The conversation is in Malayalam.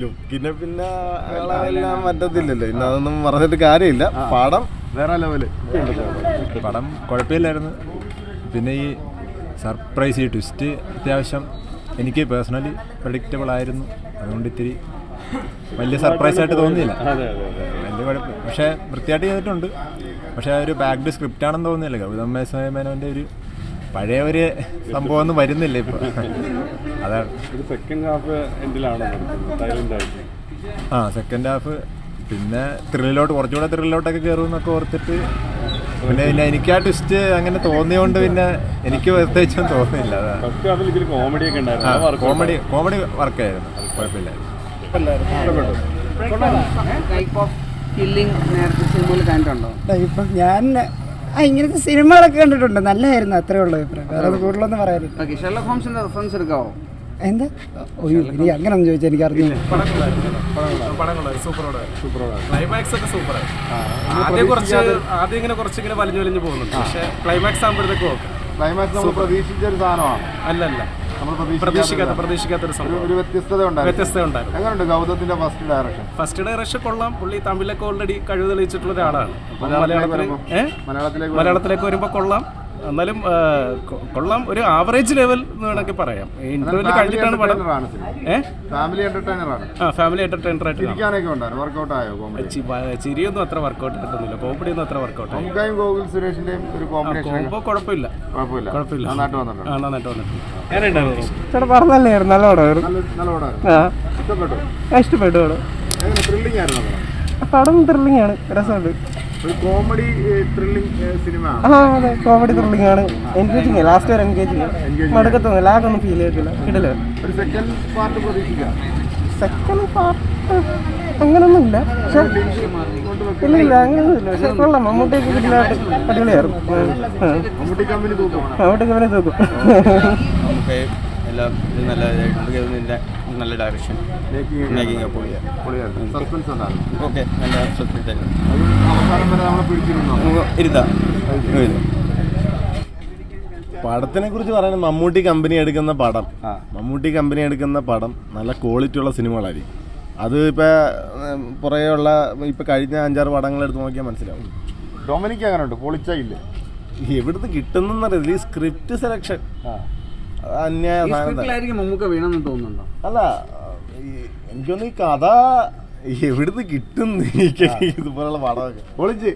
ലുക്കിനെ പിന്നെ എല്ലാം പറ്റത്തില്ലല്ലോ, പിന്നെ അതൊന്നും പറഞ്ഞിട്ട് കാര്യമില്ല. പടം വേറെ ലെവല്. പടം കുഴപ്പമില്ലായിരുന്നു. പിന്നെ ഈ സർപ്രൈസ്, ഈ ട്വിസ്റ്റ് അത്യാവശ്യം എനിക്ക് പേഴ്സണലി പ്രഡിക്റ്റബിൾ ആയിരുന്നു. അതുകൊണ്ട് ഇത്തിരി വലിയ സർപ്രൈസ് ആയിട്ട് തോന്നിയില്ല. വലിയ കുഴപ്പം, പക്ഷേ വൃത്തിയായിട്ട് ചെയ്തിട്ടുണ്ട്. പക്ഷേ ഒരു ബാക്ക്ഡ് സ്ക്രിപ്റ്റ് ആണെന്ന് തോന്നുന്നില്ല. ഗൗതം മേനോൻ്റെ ഒരു പഴയ ഒരു സംഭവം ഒന്നും വരുന്നില്ല ഇപ്പോൾ. അതാണ്. സെക്കൻഡ് ഹാഫ് പിന്നെ കുറച്ചുകൂടെ ത്രില്ലിലോട്ടൊക്കെ കയറുമെന്നൊക്കെ ഓർത്തിട്ട് പിന്നെ എനിക്ക് ആ ട്വിസ്റ്റ് അങ്ങനെ തോന്നിയോണ്ട് പിന്നെ എനിക്ക് പ്രത്യേകിച്ചൊന്നും തോന്നുന്നില്ല. കോമഡി വർക്കായിരുന്നു, കുഴപ്പമില്ലായിരുന്നു. ഇപ്പം ഞാൻ ഇങ്ങനത്തെ സിനിമകളൊക്കെ കണ്ടിട്ടുണ്ട്, നല്ലതായിരുന്നു, അത്രേ ഉള്ളൂ അഭിപ്രായം. വേറെ കൂടുതലൊന്നും പറയാനില്ല. എന്താ ഇനി അങ്ങനൊന്നും ചോദിച്ചാൽ എനിക്ക് അറിഞ്ഞു. ആദ്യം ഇങ്ങനെ കുറച്ചിങ്ങനെ വലിഞ്ഞു വലിഞ്ഞു പോകുന്നുണ്ട്, പക്ഷേ ക്ലൈമാക്സ് ആകുമ്പോഴത്തേക്കും ഓക്കെ. ക്ലൈമാക്സ് നമ്മൾ പ്രതീക്ഷിച്ച ഒരു സാധനമാണ്. അല്ല പ്രതീക്ഷിക്കാത്തൊരു സംഭവം, ഒരു വ്യത്യസ്തത ഉണ്ടായിരുന്നു. എങ്ങനെയുണ്ട് ഗൗതത്തിന്റെ ഫസ്റ്റ് ഡയറക്ഷൻ? കൊള്ളാം. പുള്ളി തമിഴിലൊക്കെ ഓൾറെഡി കഴിവ് തെളിയിച്ചിട്ടുള്ള ഒരാളാണ്. മലയാളത്തിലേക്ക് വരുമ്പോൾ കൊള്ളാം. എന്നാലും കൊള്ളാം, ഒരു ആവറേജ് ലെവൽ എന്ന് വേണമെങ്കിൽ പറയാം. ഇന്റർവെൽ കഴിഞ്ഞിട്ടാണ് പടം. ഫാമിലി എന്റർടൈനർ ആയിട്ട് ചിരിയൊന്നും അത്ര വർക്കൗട്ട് ആയിട്ടൊന്നുമില്ല, കോമഡി ഒന്നും അത്ര വർക്കൗട്ട് ആയി. കോമ്പോ കുഴപ്പമില്ല. നന്നായിട്ട് വന്നിട്ടുണ്ട്. പറഞ്ഞല്ലായിരുന്നു, നല്ല ഇഷ്ടപ്പെട്ടു. പടം ത്രില്ലിംഗ് ആണ്, രസമുണ്ട്. Comedy thrilling cinema. അതെ, കോമഡി ത്രില്ലിംഗ് ആണ്. എൻഗേജിങ്, ലാസ്റ്റ് വരെ എൻഗേജിങ്, മടുക്കത്തൊന്നും ലാഗൊന്നും ഫീൽ ചെയ്തിട്ടില്ല. കിടില. സെക്കൻഡ് പാർട്ട് അങ്ങനൊന്നും ഇല്ല, പക്ഷെ ഇല്ല അങ്ങനൊന്നുമില്ല. പക്ഷെ കൊള്ളാം, മമ്മൂട്ടിയൊക്കെ കിടിലായിട്ട് അടിപൊളിയായിരുന്നു. മമ്മൂട്ടി കമ്പനി തൂക്കും. എല്ലാം നല്ല നല്ല ഡയറക്ഷൻ, മേക്കിംഗ് ഓക്കെ, നല്ല ഇരുതാ. പടത്തിനെ കുറിച്ച് പറയുന്നത് മമ്മൂട്ടി കമ്പനി എടുക്കുന്ന പടം നല്ല ക്വാളിറ്റി ഉള്ള സിനിമകളായിരിക്കും. അത് ഇപ്പം പുറകെയുള്ള ഇപ്പം കഴിഞ്ഞ 5-6 പടങ്ങൾ എടുത്ത് നോക്കിയാൽ മനസ്സിലാവും. ഡൊമിനിക് അങ്ങനെ ഉണ്ട്, പൊളിച്ചില്ല. എവിടുന്ന് കിട്ടുന്നറിയില്ല. ഈ സ്ക്രിപ്റ്റ് സെലക്ഷൻ അന്യായ തോന്നുന്നുണ്ടോ? അല്ല, എനിക്കൊന്ന് ഈ കഥ എവിടുന്ന് കിട്ടും ഇതുപോലുള്ള പടമൊക്കെ. പൊളിച്ച്